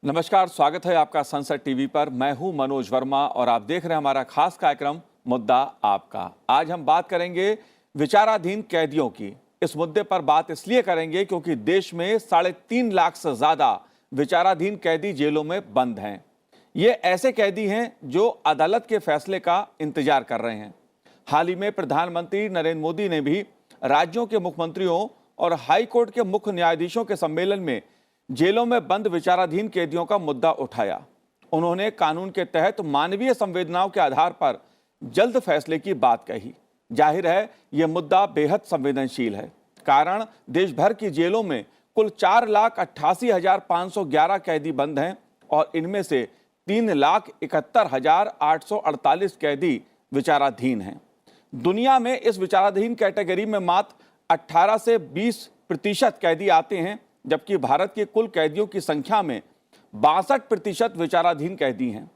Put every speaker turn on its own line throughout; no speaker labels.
नमस्कार, स्वागत है आपका संसद टीवी पर। मैं हूं मनोज वर्मा और आप देख रहे हैं हमारा खास कार्यक्रम मुद्दा आपका। आज हम बात करेंगे विचाराधीन कैदियों की। इस मुद्दे पर बात इसलिए करेंगे क्योंकि देश में 3.5 लाख से ज्यादा विचाराधीन कैदी जेलों में बंद हैं। ये ऐसे कैदी हैं जो अदालत के फैसले का इंतजार कर रहे हैं। हाल ही में प्रधानमंत्री नरेंद्र मोदी ने भी राज्यों के मुख्यमंत्रियों और हाई कोर्ट के मुख्य न्यायाधीशों के सम्मेलन में जेलों में बंद विचाराधीन कैदियों का मुद्दा उठाया। उन्होंने कानून के तहत मानवीय संवेदनाओं के आधार पर जल्द फैसले की बात कही। जाहिर है यह मुद्दा बेहद संवेदनशील है, कारण देश भर की जेलों में कुल 4,88,511 कैदी बंद हैं और इनमें से 3,71,848 कैदी विचाराधीन हैं। दुनिया में इस विचाराधीन कैटेगरी में मात्र 18 से 20% कैदी आते हैं, जबकि भारत के कुल कैदियों की संख्या में 62% विचाराधीन कैदी हैं।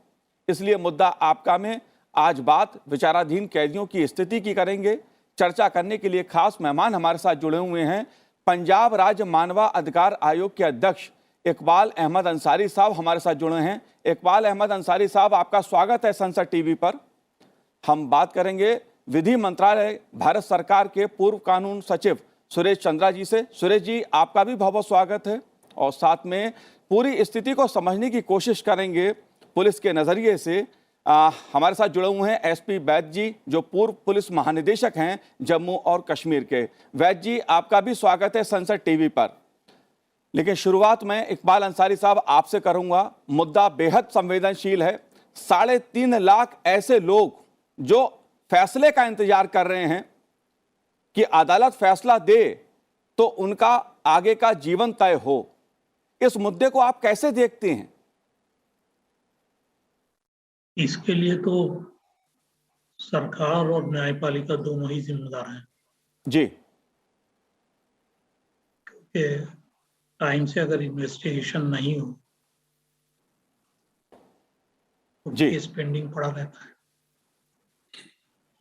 इसलिए मुद्दा आपका में आज बात विचाराधीन कैदियों की स्थिति की करेंगे। चर्चा करने के लिए खास मेहमान हमारे साथ जुड़े हुए हैं। पंजाब राज्य मानवाधिकार आयोग के अध्यक्ष इकबाल अहमद अंसारी साहब हमारे साथ जुड़े हैं। इकबाल अहमद अंसारी साहब, आपका स्वागत है संसद टीवी पर। हम बात करेंगे विधि मंत्रालय भारत सरकार के पूर्व कानून सचिव सुरेश चंद्रा जी से। सुरेश जी, आपका भी बहुत बहुत स्वागत है और साथ में पूरी स्थिति को समझने की कोशिश करेंगे पुलिस के नज़रिए से। हमारे साथ जुड़े हुए हैं एसपी वैद्य जी, जो पूर्व पुलिस महानिदेशक हैं जम्मू और कश्मीर के। वैद्य जी, आपका भी स्वागत है संसद टीवी पर। लेकिन शुरुआत में इकबाल अंसारी साहब आपसे करूंगा। मुद्दा बेहद संवेदनशील है। 3.5 लाख ऐसे लोग जो फैसले का इंतजार कर रहे हैं कि अदालत फैसला दे तो उनका आगे का जीवन तय हो। इस मुद्दे को आप कैसे देखते हैं?
इसके लिए तो सरकार और न्यायपालिका दोनों ही जिम्मेदार हैं
जी।
क्योंकि टाइम से अगर इन्वेस्टिगेशन नहीं हो तो केस पेंडिंग पड़ा रहता है,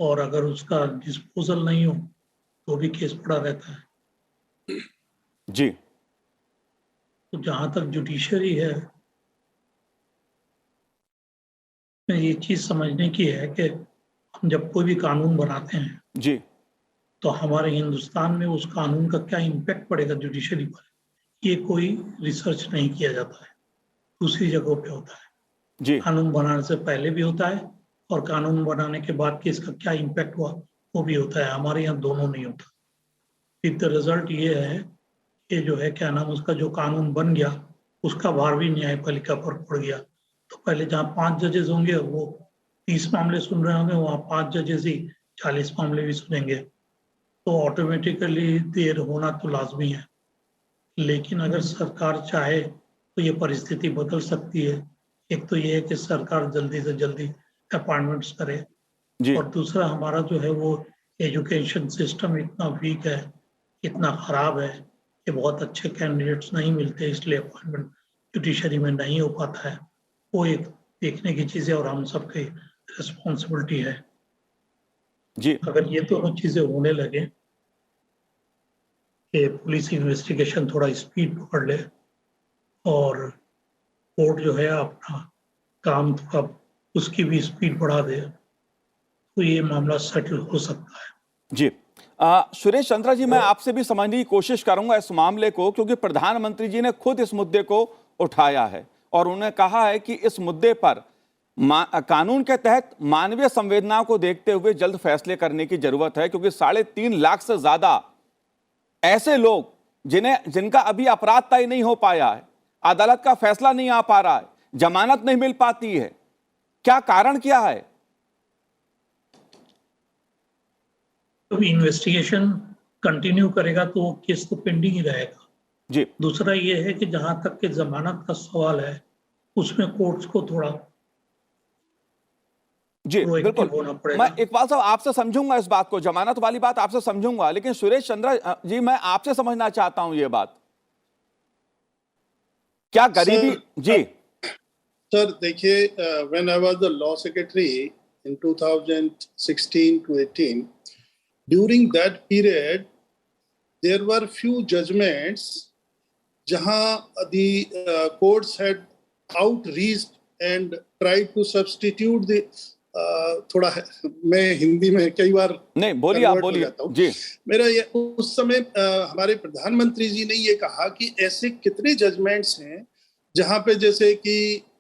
और अगर उसका डिस्पोजल नहीं हो तो भी केस पड़ा रहता है
जी।
तो जहां तक जुडिशरी है, ये चीज समझने की है कि हम जब कोई भी कानून बनाते हैं
जी,
तो हमारे हिंदुस्तान में उस कानून का क्या इम्पैक्ट पड़ेगा जुडिशरी पर, ये कोई रिसर्च नहीं किया जाता है। दूसरी जगहों पे होता है
जी।
कानून बनाने से पहले भी होता है और कानून बनाने के बाद कि इसका क्या इम्पैक्ट हुआ वो भी होता है। हमारे यहाँ दोनों नहीं होता। द रिजल्ट ये है कि जो है क्या नाम, उसका जो कानून बन गया उसका भार भी न्यायपालिका पर पड़ गया। तो पहले जहाँ 5 जजेस होंगे वो 30 मामले सुन रहे होंगे, वहाँ 5 जजेस ही 40 मामले भी सुनेंगे, तो ऑटोमेटिकली देर होना तो लाजमी है। लेकिन अगर सरकार चाहे तो ये परिस्थिति बदल सकती है। एक तो ये है कि सरकार जल्दी से जल्दी अपॉइंटमेंट्स करे
जी।
और दूसरा हमारा जो है वो एजुकेशन सिस्टम इतना वीक है, इतना खराब है कि बहुत अच्छे कैंडिडेट्स नहीं मिलते, इसलिए अपॉइंटमेंट जुडिशरी में नहीं हो पाता है। वो एक देखने की चीज़ है और हम सबकी रिस्पॉन्सिबिलिटी है
जी।
अगर ये दोनों चीज़ें होने लगे कि पुलिस इन्वेस्टिगेशन थोड़ा स्पीड पकड़ ले और कोर्ट जो है अपना काम थोड़ा उसकी भी स्पीड बढ़ा दे तो ये मामला सेटल हो सकता है।
जी। सुरेश चंद्रा जी, मैं आपसे भी समझने की कोशिश करूंगा इस मामले को, क्योंकि प्रधानमंत्री जी ने खुद इस मुद्दे को उठाया है और उन्होंने कहा है कि इस मुद्दे पर कानून के तहत मानवीय संवेदनाओं को देखते हुए जल्द फैसले करने की जरूरत है, क्योंकि 3.5 लाख से ज्यादा ऐसे लोग जिनका अभी अपराध तय नहीं हो पाया है, अदालत का फैसला नहीं आ पा रहा है, जमानत नहीं मिल पाती है। क्या कारण क्या है?
तो इन्वेस्टिगेशन कंटिन्यू करेगा तो वो केस तो पेंडिंग ही रहेगा
जी।
दूसरा ये है कि जहां तक के जमानत का सवाल है उसमें कोर्ट्स को थोड़ा
जी बिल्कुल।
होना पड़ेगा।
मैं इकबाल साहब आपसे समझूंगा इस बात को, जमानत वाली बात आपसे समझूंगा, लेकिन सुरेश चंद्रा जी मैं आपसे समझना चाहता हूं ये बात। क्या गरीबी जी
सर देखिए, when I was the law secretary in 2016 to 18, during that period there were few judgments jahan the courts had outreached and tried to substitute the थोड़ा मैं हिंदी में कई बार
नहीं बोलिए, आप
convert हो
बोलिए
जाता हूं।
जी।
मेरा ये उस समय हमारे प्रधानमंत्री जी ने ये कहा कि ऐसे कितने जजमेंट्स हैं जहां पे जैसे कि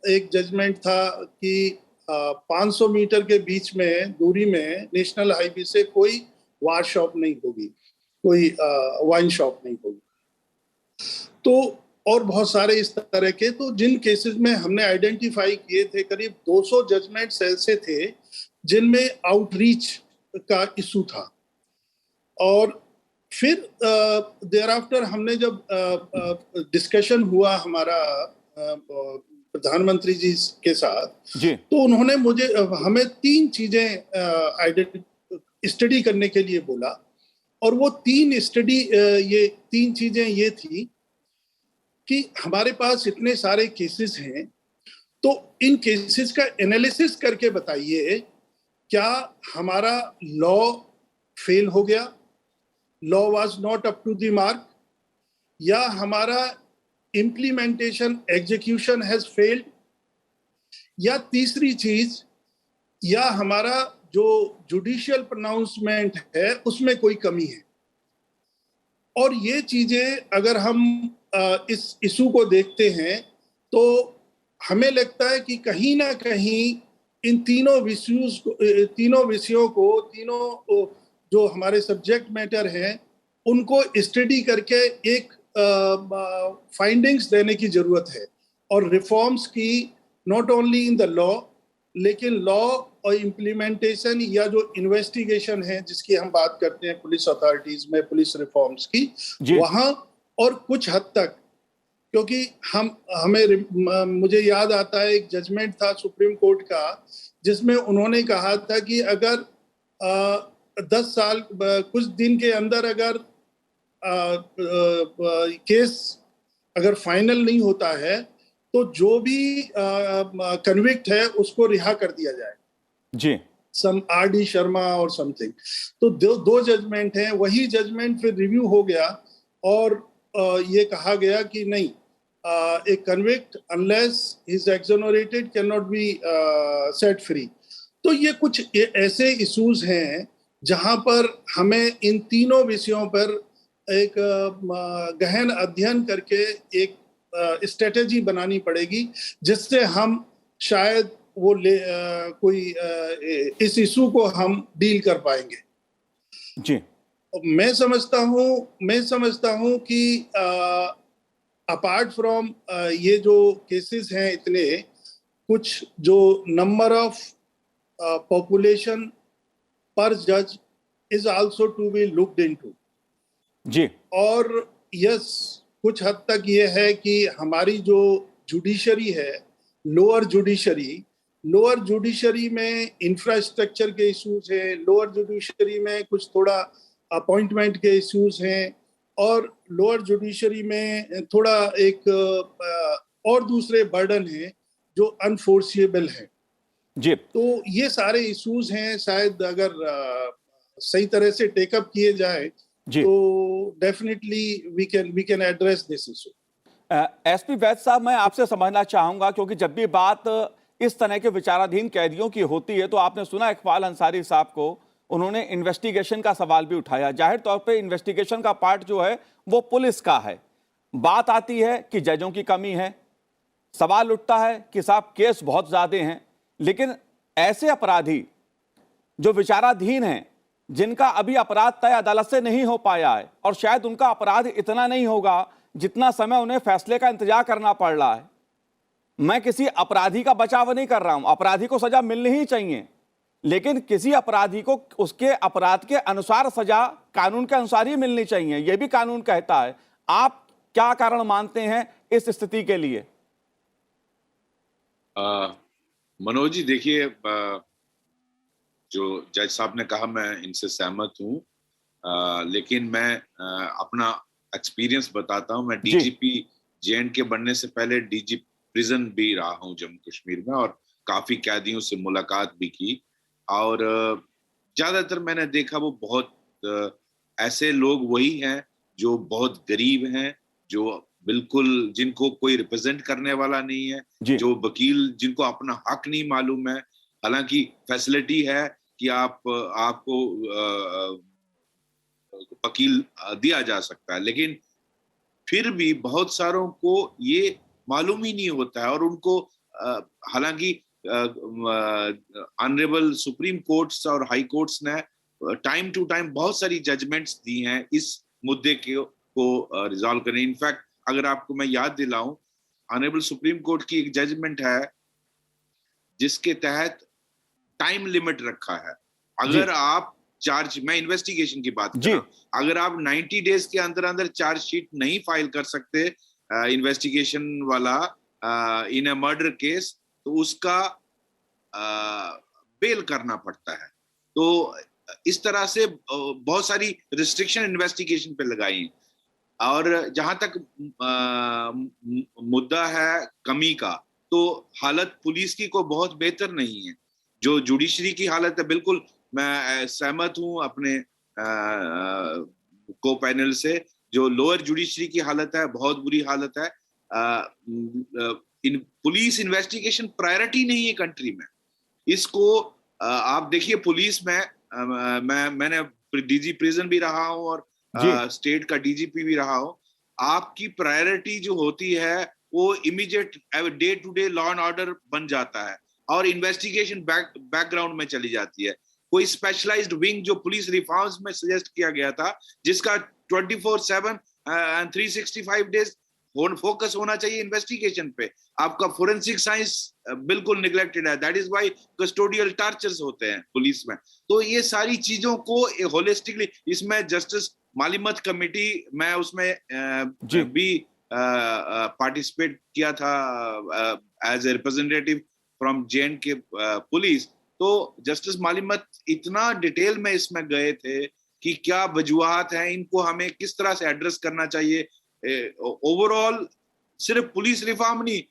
एक जजमेंट था कि 500 मीटर के बीच में दूरी में नेशनल हाईवे से कोई वार शॉप नहीं होगी, कोई वाइन शॉप नहीं होगी। तो और बहुत सारे इस तरह के, तो जिन केसेस में हमने आइडेंटिफाई किए थे, करीब 200 जजमेंट्स ऐसे थे जिनमें आउटरीच का इशू था। और फिर देयर आफ्टर हमने जब डिस्कशन हुआ हमारा प्रधानमंत्री जी के साथ
जी।
तो उन्होंने हमें 3 चीजें स्टडी करने के लिए बोला। और वो 3 चीजें ये थी कि हमारे पास इतने सारे केसेस हैं, तो इन केसेस का एनालिसिस करके बताइए क्या हमारा लॉ फेल हो गया, law was not up to the mark, या हमारा इम्प्लीमेंटेशन एग्जीक्यूशन हैज फेल्ड, या तीसरी चीज, या हमारा जो जुडिशियल प्रोनाउंसमेंट है उसमें कोई कमी है। और ये चीजें अगर हम इस इशू को देखते हैं तो हमें लगता है कि कहीं ना कहीं इन तीनों विषयों को तीनों जो हमारे सब्जेक्ट मैटर हैं उनको स्टडी करके एक फाइंडिंग्स देने की जरूरत है, और रिफॉर्म्स की, not only in the law लेकिन लॉ और इम्प्लीमेंटेशन या जो इन्वेस्टिगेशन है जिसकी हम बात करते हैं पुलिस अथॉरिटीज में, पुलिस रिफॉर्म्स की, वहां और कुछ हद तक, क्योंकि मुझे याद आता है एक जजमेंट था सुप्रीम कोर्ट का जिसमें उन्होंने कहा था कि अगर 10 साल कुछ दिन के अंदर अगर केस अगर फाइनल नहीं होता है तो जो भी कन्विक्ट है उसको रिहा कर दिया जाए
जी।
सम आर.डी. शर्मा और समथिंग। तो दो जजमेंट हैं, वही जजमेंट फिर रिव्यू हो गया और ये कहा गया कि नहीं, a convict unless he is exonerated can not be set free. तो ये कुछ ऐसे इश्यूज हैं जहां पर हमें इन तीनों विषयों पर एक गहन अध्ययन करके एक स्ट्रेटेजी बनानी पड़ेगी जिससे हम शायद वो इस इशू को हम डील कर पाएंगे
जी।
मैं समझता हूं कि अपार्ट फ्रॉम ये जो केसेस हैं इतने, कुछ जो नंबर ऑफ पॉपुलेशन पर जज is also to be looked into
जी।
और यस, कुछ हद तक ये है कि हमारी जो जुडिशरी है, लोअर जुडिशरी में इंफ्रास्ट्रक्चर के इश्यूज हैं, लोअर जुडिशरी में कुछ थोड़ा अपॉइंटमेंट के इश्यूज हैं, और लोअर जुडिशरी में थोड़ा एक और दूसरे बर्डन हैं जो अनफोर्सिएबल हैं
जी।
तो ये सारे इश्यूज हैं, शायद अगर सही तरह से टेकअप किए जाए तो definitely we can address this issue.
SP Vaid साहब, मैं आपसे समझना चाहूंगा क्योंकि जब भी बात इस तरह के विचाराधीन कैदियों की होती है तो आपने सुना इकबाल अंसारी साहब को, उन्होंने इन्वेस्टिगेशन का सवाल भी उठाया। जाहिर तौर पे इन्वेस्टिगेशन का पार्ट जो है वो पुलिस का है। बात आती है कि जजों की कमी है, सवाल उठता है कि साहब केस बहुत ज्यादा हैं, लेकिन ऐसे अपराधी जो विचाराधीन हैं जिनका अभी अपराध तय अदालत से नहीं हो पाया है और शायद उनका अपराध इतना नहीं होगा जितना समय उन्हें फैसले का इंतजार करना पड़ रहा है। मैं किसी अपराधी का बचाव नहीं कर रहा हूं, अपराधी को सजा मिलनी ही चाहिए, लेकिन किसी अपराधी को उसके अपराध के अनुसार सजा कानून के अनुसार ही मिलनी चाहिए, यह भी कानून कहता है। आप क्या कारण मानते हैं इस स्थिति के लिए?
मनोज जी, देखिए, जो जज साहब ने कहा मैं इनसे सहमत हूं, लेकिन मैं अपना एक्सपीरियंस बताता हूं। मैं डीजीपी जे.एंड.के बनने से पहले डीजी प्रिजन भी रहा हूं जम्मू कश्मीर में, और काफी कैदियों से मुलाकात भी की, और ज्यादातर मैंने देखा वो बहुत ऐसे लोग वही हैं जो बहुत गरीब हैं, जो बिल्कुल जिनको कोई रिप्रेजेंट करने वाला नहीं है,
जी।
जो वकील जिनको अपना हक नहीं मालूम है। हालांकि फैसिलिटी है कि आपको वकील दिया जा सकता है, लेकिन फिर भी बहुत सारों को ये मालूम ही नहीं होता है। और उनको हालांकि ऑनरेबल सुप्रीम कोर्ट्स और हाई कोर्ट्स ने टाइम टू टाइम बहुत सारी जजमेंट्स दी हैं इस मुद्दे को रिजॉल्व करने। इनफैक्ट अगर आपको मैं याद दिलाऊं, ऑनरेबल सुप्रीम कोर्ट की एक जजमेंट है जिसके तहत टाइम लिमिट रखा है। अगर आप मैं इन्वेस्टिगेशन की बात कर रहा हूं, अगर आप 90 डेज के अंदर अंदर चार्जशीट नहीं फाइल कर सकते इन्वेस्टिगेशन वाला इन अ मर्डर केस, तो उसका बेल करना पड़ता है। तो इस तरह से बहुत सारी रिस्ट्रिक्शन इन्वेस्टिगेशन पे लगाई हैं। और जहां तक मुद्दा है कमी का, तो हालत पुलिस की को बहुत बेहतर नहीं है। जो जुडिशरी की हालत है, बिल्कुल मैं सहमत हूं अपने को पैनल से। जो लोअर जुडिशरी की हालत है, बहुत बुरी हालत है। पुलिस इन्वेस्टिगेशन प्रायोरिटी नहीं है कंट्री में। इसको आप देखिए, पुलिस में मैंने डीजी प्रिजन भी रहा हूं और स्टेट का डीजीपी भी रहा हूं। आपकी प्रायोरिटी जो होती है वो immediate day to day law and order बन जाता है और इन्वेस्टिगेशन बैकग्राउंड में चली जाती है। कोई स्पेशलाइज्ड विंग जो पुलिस रिफॉर्म्स में सजेस्ट किया गया था, जिसका 24/7 and 365 डेज फोकस होना चाहिए इन्वेस्टिगेशन पे, आपका फोरेंसिक साइंस बिल्कुल निगलेक्टेड है। That is why custodial tortures होते हैं पुलिस में। तो ये सारी चीजों को होलिस्टिकली, इसमें जस्टिस मालिमत कमेटी, मैं उसमें भी पार्टिसिपेट किया था as a representative from J and K police. तो जस्टिस मालिमत इतना डिटेल में इसमें गए थे कि क्या वजूहात हैं, इनको हमें किस तरह से एड्रेस करना चाहिए। ओवरऑल सिर्फ पुलिस रिफॉर्म नहीं,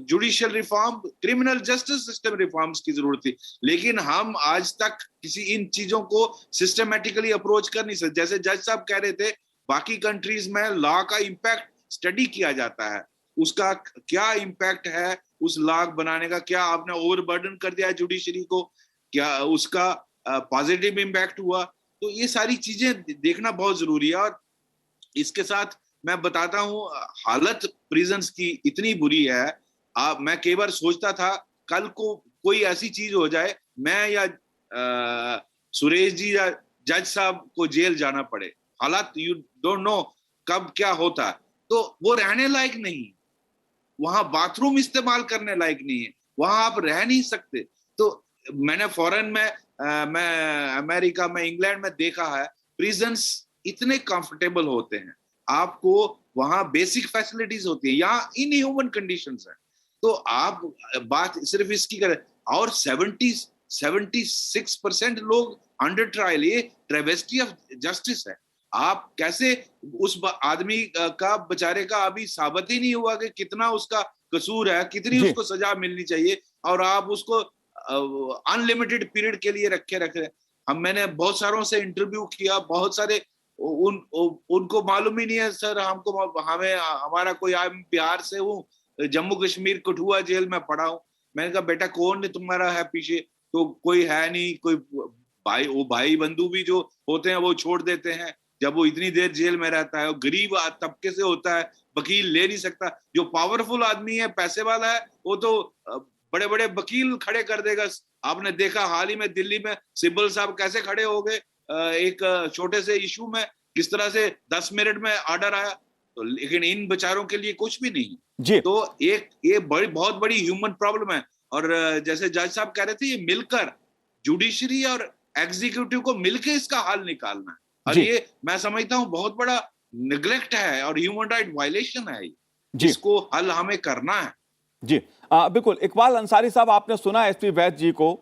judicial reform, criminal justice system reforms की जरूरत थी। लेकिन हम आज तक किसी इन चीजों को सिस्टमेटिकली अप्रोच कर नहीं सकते। जैसे जज साहब कह रहे थे, बाकी कंट्रीज में लॉ का इंपैक्ट स्टडी किया जाता है, उसका क्या इंपैक्ट है उस लॉ बनाने का, क्या आपने ओवरबर्डन कर दिया है जुडिशरी को, क्या उसका पॉजिटिव इंपैक्ट हुआ। तो ये सारी चीजें देखना बहुत जरूरी है। और इसके साथ मैं बताता हूं, हालत प्रिजन्स की इतनी बुरी है। मैं कई बार सोचता था कल को कोई ऐसी चीज हो जाए, मैं या सुरेश जी या जज साहब को जेल जाना पड़े। हालात यू डोंट नो कब क्या होता है। तो वो रहने लायक नहीं, वहां बाथरूम इस्तेमाल करने लायक नहीं है, वहां आप रह नहीं सकते। तो मैंने फॉरेन में, मैं अमेरिका में, इंग्लैंड में देखा है, प्रिजन्स इतने कंफर्टेबल होते हैं, आपको वहां बेसिक फैसिलिटीज होती है, यहाँ इनह्यूमन कंडीशंस है। तो आप बात सिर्फ इसकी करें, और 76% लोग अंडर ट्रायल, ये ट्रेवेस्टी ऑफ जस्टिस है। आप कैसे उस आदमी का, बेचारे का अभी साबित ही नहीं हुआ कि कितना उसका कसूर है, कितनी उसको सजा मिलनी चाहिए, और आप उसको अनलिमिटेड पीरियड के लिए रखे। मैंने बहुत सारों से इंटरव्यू किया, बहुत सारे उनको मालूम ही नहीं है, सर हमारा कोई, बिहार से हूँ, जम्मू कश्मीर कठुआ जेल में पड़ा हूँ। मैंने कहा बेटा कौन तुम्हारा है पीछे, तो कोई है नहीं, कोई भाई बंधु भी जो होते हैं वो छोड़ देते हैं जब वो इतनी देर जेल में रहता है। गरीब तबके से होता है, वकील ले नहीं सकता। जो पावरफुल आदमी है, पैसे वाला है, वो तो बड़े बड़े वकील खड़े कर देगा। आपने देखा हाल ही में दिल्ली में सिब्बल साहब कैसे खड़े हो गए एक छोटे से इशू में, किस तरह से 10 मिनट में ऑर्डर आया। तो लेकिन इन बेचारों के लिए कुछ भी नहीं जी। तो ये बहुत बड़ी ह्यूमन प्रॉब्लम है। और जैसे जज साहब कह रहे थे, ये मिलकर जुडिशरी और एग्जीक्यूटिव को मिलकर इसका हल निकालना है। और ये मैं समझता हूँ बहुत बड़ा निगलेक्ट है और ह्यूमन राइट वायलेशन है, जिसको हल हमें करना है।
जी बिल्कुल। इकबाल अंसारी साहब, आपने सुना एसपी वैद्य जी को।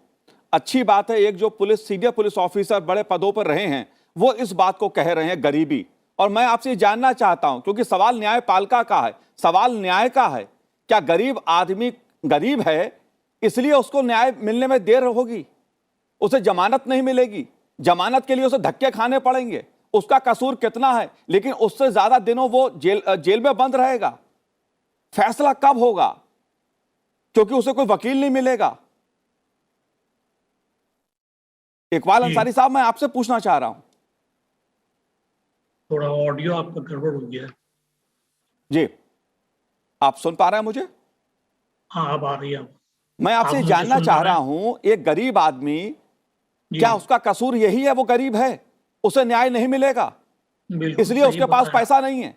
अच्छी बात है, एक जो सीनियर पुलिस ऑफिसर बड़े पदों पर रहे हैं, वो इस बात को कह रहे हैं, गरीबी। और मैं आपसे जानना चाहता हूं, क्योंकि सवाल न्यायपालिका का है, सवाल न्याय का है। क्या गरीब आदमी गरीब है इसलिए उसको न्याय मिलने में देर होगी, उसे जमानत नहीं मिलेगी, जमानत के लिए उसे धक्के खाने पड़ेंगे, उसका कसूर कितना है, लेकिन उससे ज्यादा दिनों वो जेल में बंद रहेगा। फैसला कब होगा? क्योंकि उसे कोई वकील नहीं मिलेगा। इकबाल अंसारी साहब, मैं आपसे पूछना चाह रहा हूं।
थोड़ा ऑडियो आपका गड़बड़ हो गया है।
जी, आप सुन पा रहे हैं मुझे?
हाँ, अब आ रही है।
मैं
आप
आपसे
मुझे
जानना
सुन
चाह
पा रहे
रहा
हैं?
हूं, एक गरीब आदमी,
जी,
क्या उसका कसूर यही है वो गरीब है, उसे न्याय नहीं मिलेगा,
बिल्कुल
इसलिए
सही
उसके पास
बताया।
पैसा नहीं है?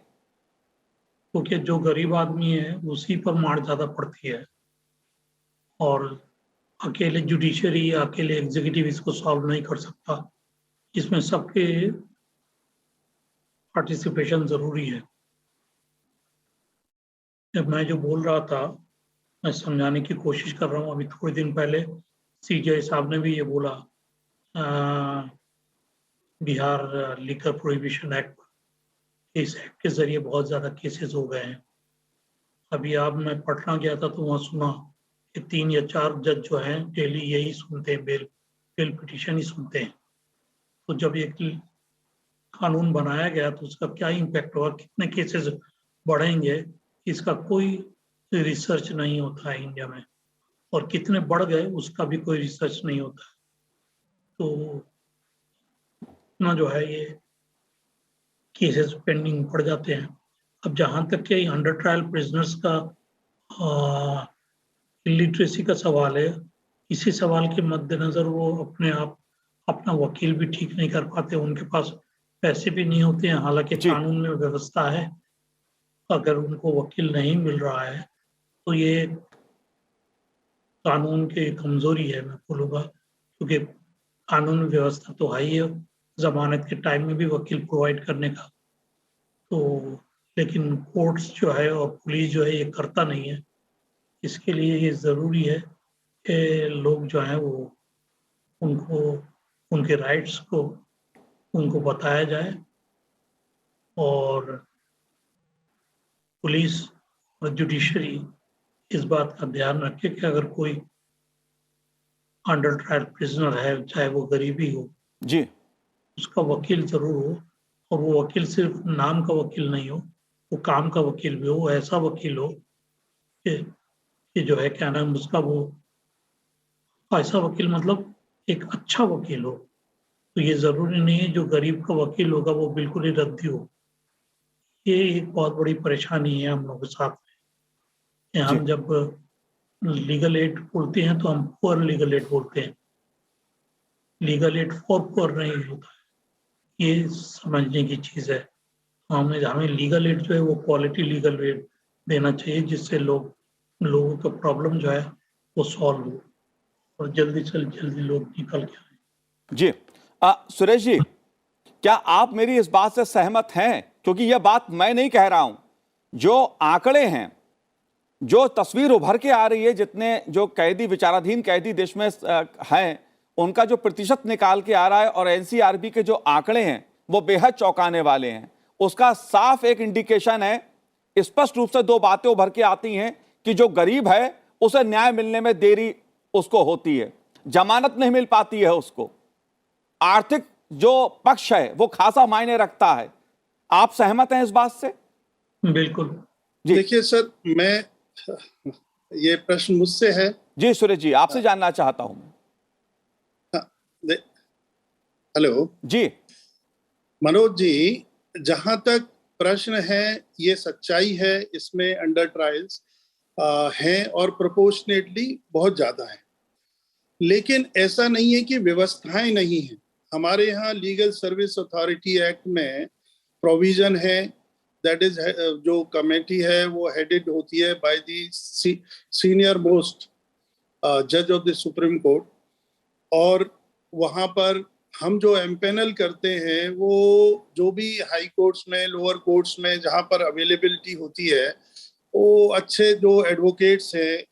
क्योंकि जो गरीब आदमी है उसी पर मार ज्यादा पड़ती है, और अकेले जुडिशरी या अकेले एग्जीक्यूटिव इसको सॉल्व नहीं कर सकता। इसमें सबके पार्टिसिपेशन जरूरी है। जब मैं जो बोल रहा था, मैं समझाने की कोशिश कर रहा हूँ। अभी थोड़े दिन पहले सीजीआई साहब ने भी ये बोला, बिहार लिकर प्रोहिबिशन एक्ट, इस एक्ट के जरिए बहुत ज्यादा केसेस हो गए हैं। अभी आप, मैं पटना गया था तो वहाँ सुना कि 3 या 4 जज जो हैं डेली यही सुनते हैं, बेल पिटीशन ही सुनते हैं। तो जब एक कानून बनाया गया तो उसका क्या इम्पैक्ट होगा, कितने केसेस बढ़ेंगे, इसका कोई रिसर्च नहीं होता है इंडिया में, और कितने बढ़ गए उसका भी कोई रिसर्च नहीं होता है। तो ना जो है ये केसेस पेंडिंग पड़ जाते हैं। अब जहां तक कि अंडर ट्रायल प्रिजनर्स का इलिटरेसी का सवाल है, इसी सवाल के मद्देनजर वो अपने आप अपना वकील भी ठीक नहीं कर पाते, उनके पास पैसे भी नहीं होते हैं। हालांकि
जी,
कानून में व्यवस्था है, अगर उनको वकील नहीं मिल रहा है तो ये कानून की कमजोरी है, मैं बोलूँगा। क्योंकि कानून व्यवस्था तो है ही है, जमानत के टाइम में भी वकील प्रोवाइड करने का, तो लेकिन कोर्ट्स जो है और पुलिस जो है ये करता नहीं है। इसके लिए ये ज़रूरी है कि लोग जो हैं वो उनको उनके राइट्स को उनको बताया जाए, और पुलिस और जुडिशरी इस बात का ध्यान रखे कि अगर कोई अंडर ट्रायल प्रिजनर है, चाहे वो गरीबी हो,
जी,
उसका वकील जरूर हो। और वो वकील सिर्फ नाम का वकील नहीं हो, वो काम का वकील भी हो। वो ऐसा वकील हो कि जो है क्या नाम उसका, वो ऐसा वकील मतलब एक अच्छा वकील हो। तो ये जरूरी नहीं है जो गरीब का वकील होगा वो बिल्कुल ही रद्दी हो। ये एक बहुत बड़ी परेशानी है हम लोगों के साथ में कि
जी,
हम जब लीगल एड बोलते हैं तो हम पुअर लीगल एड बोलते हैं, लीगल एड फॉर पुअर नहीं होता है। ये समझने की चीज है। हमें लीगल एड जो है वो क्वालिटी लीगल एड देना चाहिए, जिससे लोगों का प्रॉब्लम जो है वो सॉल्व हो और जल्दी से जल्दी लोग निकल के आए।
जी। सुरेश जी, क्या आप मेरी इस बात से सहमत हैं? क्योंकि यह बात मैं नहीं कह रहा हूं, जो आंकड़े हैं, जो तस्वीर उभर के आ रही है, जितने जो कैदी, विचाराधीन कैदी देश में हैं, उनका जो प्रतिशत निकाल के आ रहा है, और एनसीआरबी के जो आंकड़े हैं वो बेहद चौंकाने वाले हैं। उसका साफ एक इंडिकेशन है, स्पष्ट रूप से दो बातें उभर के आती हैं कि जो गरीब है उसे न्याय मिलने में देरी उसको होती है, जमानत नहीं मिल पाती है उसको, आर्थिक जो पक्ष है वो खासा मायने रखता है। आप सहमत हैं इस बात से?
बिल्कुल।
जी।
देखिए सर, मैं ये प्रश्न मुझसे है।
जी सुरेश जी, आपसे जानना चाहता हूं।
हेलो
जी,
मनोज जी, जहां तक प्रश्न है, ये सच्चाई है, इसमें अंडर ट्रायल्स हैं और प्रोपोर्शनेटली बहुत ज्यादा है। लेकिन ऐसा नहीं है कि व्यवस्थाएं नहीं है। हमारे यहाँ लीगल सर्विस अथॉरिटी एक्ट में प्रोविजन है, दैट इज जो कमेटी है वो हेडेड होती है बाय द सीनियर मोस्ट जज ऑफ द सुप्रीम कोर्ट, और वहां पर हम जो एम्पेनल करते हैं वो जो भी हाई कोर्ट्स में, लोअर कोर्ट्स में जहां पर अवेलेबिलिटी होती है, वो अच्छे जो एडवोकेट्स हैं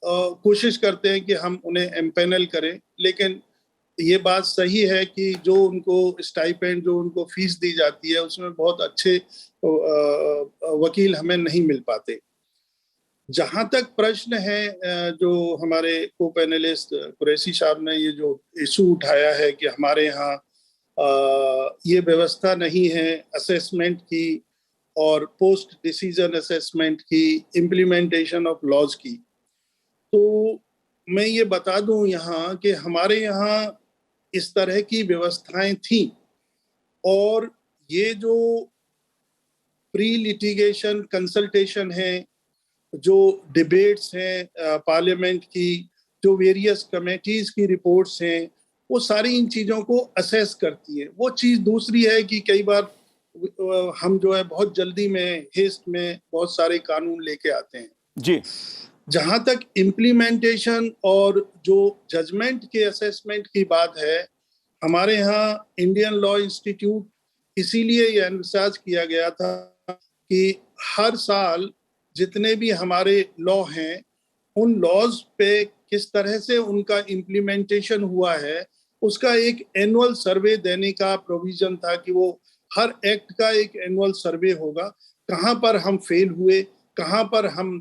कोशिश करते हैं कि हम उन्हें एम्पेनल करें। लेकिन ये बात सही है कि जो उनको स्टाइपेंड, जो उनको फीस दी जाती है, उसमें बहुत अच्छे वकील हमें नहीं मिल पाते। जहां तक प्रश्न है, जो हमारे को पैनलिस्ट कुरैशी साहब ने ये जो इशू उठाया है कि हमारे यहाँ ये व्यवस्था नहीं है असेसमेंट की और पोस्ट डिसीजन असेसमेंट की, इम्प्लीमेंटेशन ऑफ लॉज की। तो मैं ये बता दूं यहाँ कि हमारे यहाँ इस तरह की व्यवस्थाएं थी, और ये जो प्री लिटिगेशन कंसल्टेशन है, जो डिबेट्स हैं पार्लियामेंट की, जो वेरियस कमेटीज की रिपोर्ट्स हैं, वो सारी इन चीज़ों को असेस करती है। वो चीज़ दूसरी है कि कई बार हम जो है बहुत जल्दी में, हेस्ट में बहुत सारे कानून लेके आते हैं
जी।
जहां तक इम्प्लीमेंटेशन और जो जजमेंट के असेसमेंट की बात है, हमारे यहाँ इंडियन लॉ इंस्टीट्यूट इसीलिए ये एनवर्साइज किया गया था कि हर साल जितने भी हमारे लॉ हैं, उन लॉज पे किस तरह से उनका इम्प्लीमेंटेशन हुआ है, उसका एक एनुअल सर्वे देने का प्रोविजन था कि वो हर एक्ट का एक एनुअल सर्वे होगा, कहाँ पर हम फेल हुए, कहाँ पर हम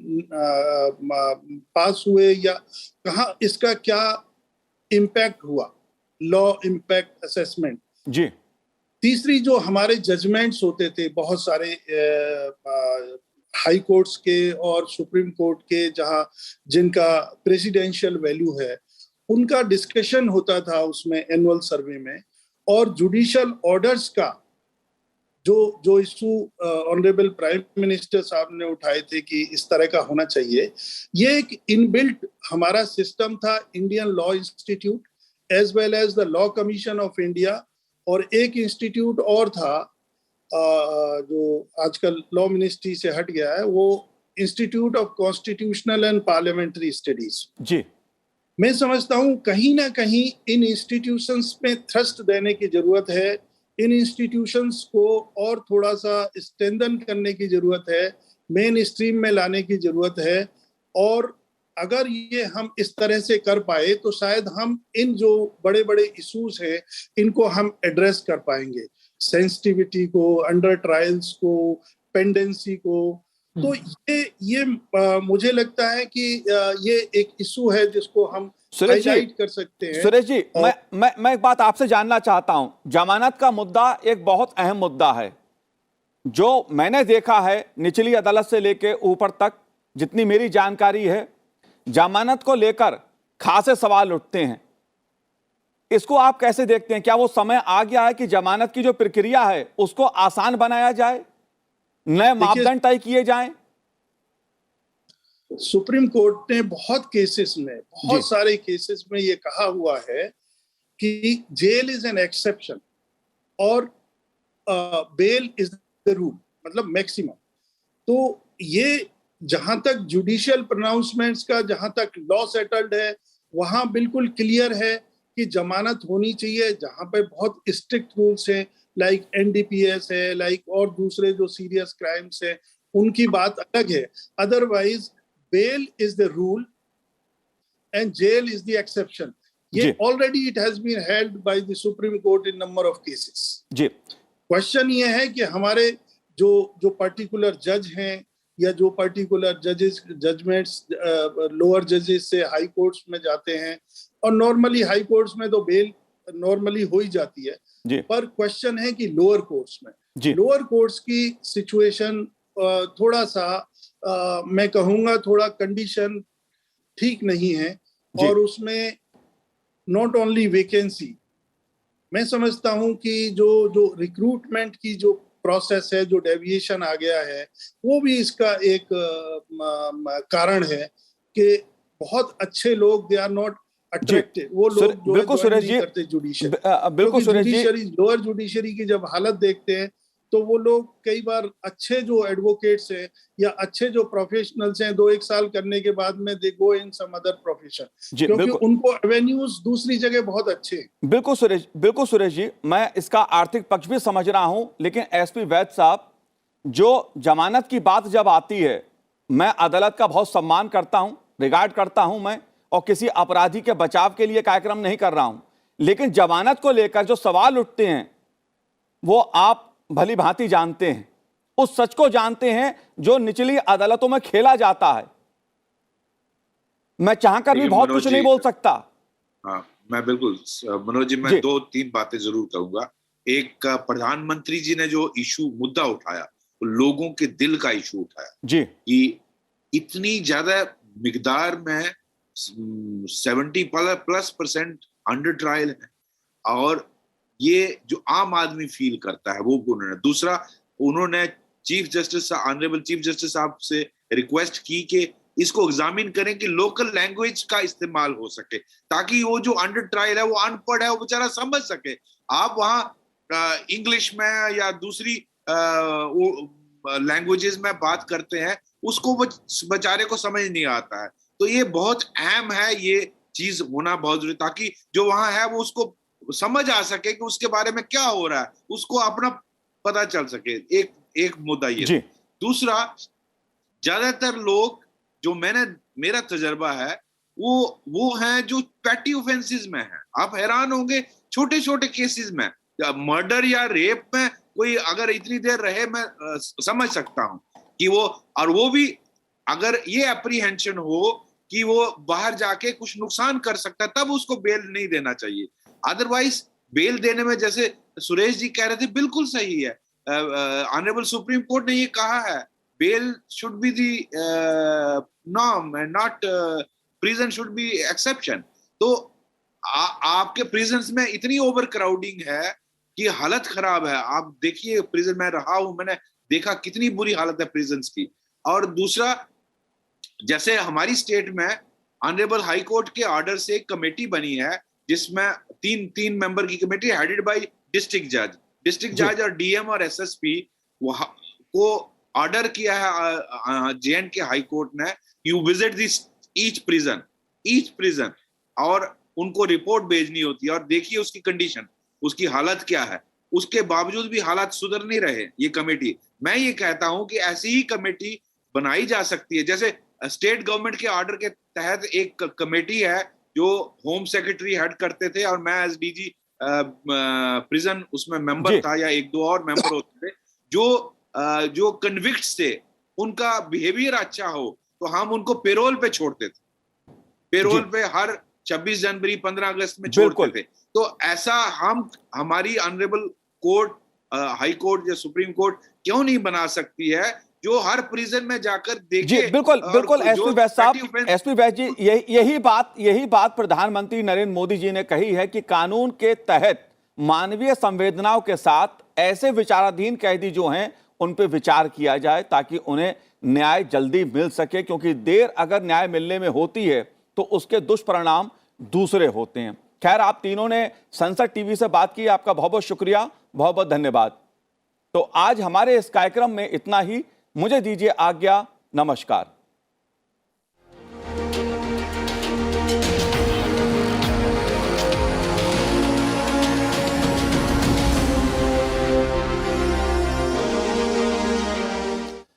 पास हुए, या कहाँ इसका क्या इम्पैक्ट हुआ, लॉ इम्पैक्ट असेसमेंट।
जी।
तीसरी, जो हमारे जजमेंट्स होते थे बहुत सारे हाई कोर्ट्स के और सुप्रीम कोर्ट के, जहां जिनका प्रेसिडेंशियल वैल्यू है, उनका डिस्कशन होता था उसमें एनुअल सर्वे में। और जुडिशियल ऑर्डर्स का जो इशू ऑनरेबल प्राइम मिनिस्टर साहब ने उठाए थे कि इस तरह का होना चाहिए, ये एक इनबिल्ट हमारा सिस्टम था Indian law institute as well as the law commission of India. और एक इंस्टीट्यूट और था जो आजकल लॉ मिनिस्ट्री से हट गया है, वो institute of constitutional and parliamentary studies.
जी।
मैं समझता हूं कहीं ना कहीं इन इंस्टीट्यूशंस में थ्रस्ट देने की जरूरत है, इन इंस्टीट्यूशंस को और थोड़ा सा स्ट्रेंथन करने की जरूरत है, मेन स्ट्रीम में लाने की जरूरत है। और अगर ये हम इस तरह से कर पाए तो शायद हम इन जो बड़े बड़े इश्यूज हैं इनको हम एड्रेस कर पाएंगे, सेंसिटिविटी को, अंडर ट्रायल्स को, पेंडेंसी को। तो ये मुझे लगता है कि ये एक इशू है जिसको हम हाईलाइट कर सकते हैं।
सुरेश जी, मैं एक बात आपसे जानना चाहता हूं। जमानत का मुद्दा एक बहुत अहम मुद्दा है। जो मैंने देखा है निचली अदालत से लेके ऊपर तक, जितनी मेरी जानकारी है, जमानत को लेकर खासे सवाल उठते हैं। इसको आप कैसे देखते हैं? क्या वो समय आ गया है कि जमानत की जो प्रक्रिया है उसको आसान बनाया जाए, नए मापदंड तय किए जाएं?
सुप्रीम कोर्ट ने बहुत केसेस में, बहुत सारे केसेस में ये कहा हुआ है कि जेल इज एन एक्सेप्शन और बेल इज द रूल, मतलब मैक्सिमम। तो ये जहां तक जुडिशियल प्रोनाउंसमेंट्स का, जहां तक लॉ सेटल्ड है, वहां बिल्कुल क्लियर है कि जमानत होनी चाहिए। जहां पे बहुत स्ट्रिक्ट रूल्स हैं, लाइक एनडीपीएस है, लाइक और दूसरे जो सीरियस क्राइम्स है, उनकी बात अलग है। Otherwise bail is the rule and jail is the exception. ये already it has been held by the Supreme Court in number of cases. जी, क्वेश्चन ये है कि हमारे जो पर्टिकुलर जज हैं या जो पर्टिकुलर जजमेंट्स लोअर जजेस से हाई कोर्ट्स में जाते हैं, और नॉर्मली हाई कोर्ट्स में तो बेल नॉर्मली हो ही जाती है, पर क्वेश्चन है कि लोअर कोर्ट्स में, लोअर कोर्ट्स की सिचुएशन थोड़ा सा मैं कहूंगा थोड़ा कंडीशन ठीक नहीं है। और उसमें नॉट ओनली वैकेंसी, मैं समझता हूं कि जो रिक्रूटमेंट की जो प्रोसेस है, जो डेविएशन आ गया है, वो भी इसका एक कारण है कि बहुत अच्छे लोग दे आर नॉट अट्रैक्टेड। वो लोग जो
बिल्कुल सुरेश जी,
करते जुडिशियरी,
बिल्कुल सुरेश जी,
लोअर जुडिशरी की जब हालत देखते हैं तो वो लोग कई बार अच्छे जो एडवोकेट्स हैं या अच्छे जो प्रोफेशनल्स हैं, 2-1 साल करने के बाद में दे गो इन सम अदर प्रोफेशन, क्योंकि उनको एवेन्यूज दूसरी जगह बहुत अच्छे हैं।
बिल्कुल सुरेश जी, मैं इसका आर्थिक पक्ष भी समझ रहा हूं, लेकिन एसपी वैद साहब, जो जमानत की बात जब आती है, मैं अदालत का बहुत सम्मान करता हूं, रिगार्ड करता हूं मैं, और किसी अपराधी के बचाव के लिए कार्यक्रम नहीं कर रहा हूं, लेकिन जमानत को लेकर जो सवाल उठते हैं वो आप भली भांति जानते हैं, उस सच को जानते हैं जो निचली अदालतों में खेला जाता है। मैं चाहकर भी बहुत कुछ नहीं बोल सकता।
हाँ, मैं बिल्कुल मनोज जी, मैं 2-3 बातें जरूर कहूंगा। एक प्रधानमंत्री जी ने जो इशू मुद्दा उठाया, वो लोगों के दिल का इशू उठाया
जी,
कि इतनी ज्यादा मिकदार में 70+ % अंडर ट्रायल है, और ये जो आम आदमी फील करता है वो उन्होंने। दूसरा, उन्होंने chief justice, honourable chief justice साहब से रिक्वेस्ट की कि इसको एग्जामिन करें कि लोकल लैंग्वेज का इस्तेमाल हो सके, ताकि वो जो अंडर ट्रायल है, वो अनपढ़ है, वो बेचारा समझ सके। आप वहां इंग्लिश में या दूसरी लैंग्वेजेस में बात करते हैं, उसको बेचारे को समझ नहीं आता है। तो ये बहुत अहम है, ये चीज होना बहुत जरूरी, ताकि जो वहां है वो उसको समझ आ सके कि उसके बारे में क्या हो रहा है, उसको अपना पता चल सके। एक मुद्दा ये। दूसरा, ज्यादातर लोग जो मेरा तजर्बा है वो हैं जो पैटी ऑफेंसेस में हैं। आप हैरान होंगे, छोटे छोटे केसेस में, मर्डर या रेप में कोई अगर इतनी देर रहे, मैं समझ सकता हूं कि वो भी अगर ये अप्रीहेंशन हो कि वो बाहर जाके कुछ नुकसान कर सकता है, तब उसको बेल नहीं देना चाहिए। अदरवाइज बेल देने में, जैसे सुरेश जी कह रहे थे, बिल्कुल सही है। ऑनरेबल सुप्रीम कोर्ट ने ये कहा है, bail should be the norm and not prison should be exception. तो आपके प्रिजन्स में इतनी ओवर क्राउडिंग है कि हालत खराब है। आप देखिए, प्रिजन में रहा हूं, मैंने देखा कितनी बुरी हालत है प्रिजन्स की। और दूसरा, जैसे हमारी स्टेट में ऑनरेबल हाई कोर्ट के ऑर्डर से एक कमेटी बनी है, जिसमें तीन मेंबर की कमेटी हेडेड बाय डिस्ट्रिक्ट जज और डीएम और एसएसपी को ऑर्डर किया है जे&के हाई कोर्ट ने, you visit this each prison और उनको रिपोर्ट भेजनी होती है, और देखिए उसकी कंडीशन, उसकी हालत क्या है। उसके बावजूद भी हालात सुधर नहीं रहे। ये कमेटी, मैं ये कहता हूं कि ऐसी ही कमेटी बनाई जा सकती है। जैसे स्टेट गवर्नमेंट के ऑर्डर के तहत एक कमेटी है जो होम सेक्रेटरी हेड करते थे, और मैं एज डीजी प्रिजन उसमें मेंबर था, या एक दो और मेंबर होते थे, जो कन्विक्ट्स थे, उनका बिहेवियर अच्छा हो तो हम उनको पेरोल पे छोड़ते थे। पेरोल पे हर 26 जनवरी 15 अगस्त में छोड़ते थे। तो ऐसा हमारी ऑनरेबल कोर्ट, हाई कोर्ट या सुप्रीम कोर्ट क्यों नहीं बना सकती है, जो हर प्रिजन में जाकर देखे।
जी, बिल्कुल एसपी वैद साहब, एसपी वैद जी, यही बात प्रधानमंत्री नरेंद्र मोदी जी ने कही है कि कानून के तहत मानवीय संवेदनाओं के साथ ऐसे विचाराधीन कैदी जो हैं उन पे विचार किया जाए, ताकि उन्हें न्याय जल्दी मिल सके, क्योंकि देर अगर न्याय मिलने में होती है तो उसके दुष्परिणाम दूसरे होते हैं। खैर, आप तीनों ने संसद टीवी से बात की, आपका बहुत बहुत शुक्रिया, बहुत बहुत धन्यवाद। तो आज हमारे इस कार्यक्रम में इतना ही। मुझे दीजिए आज्ञा, नमस्कार।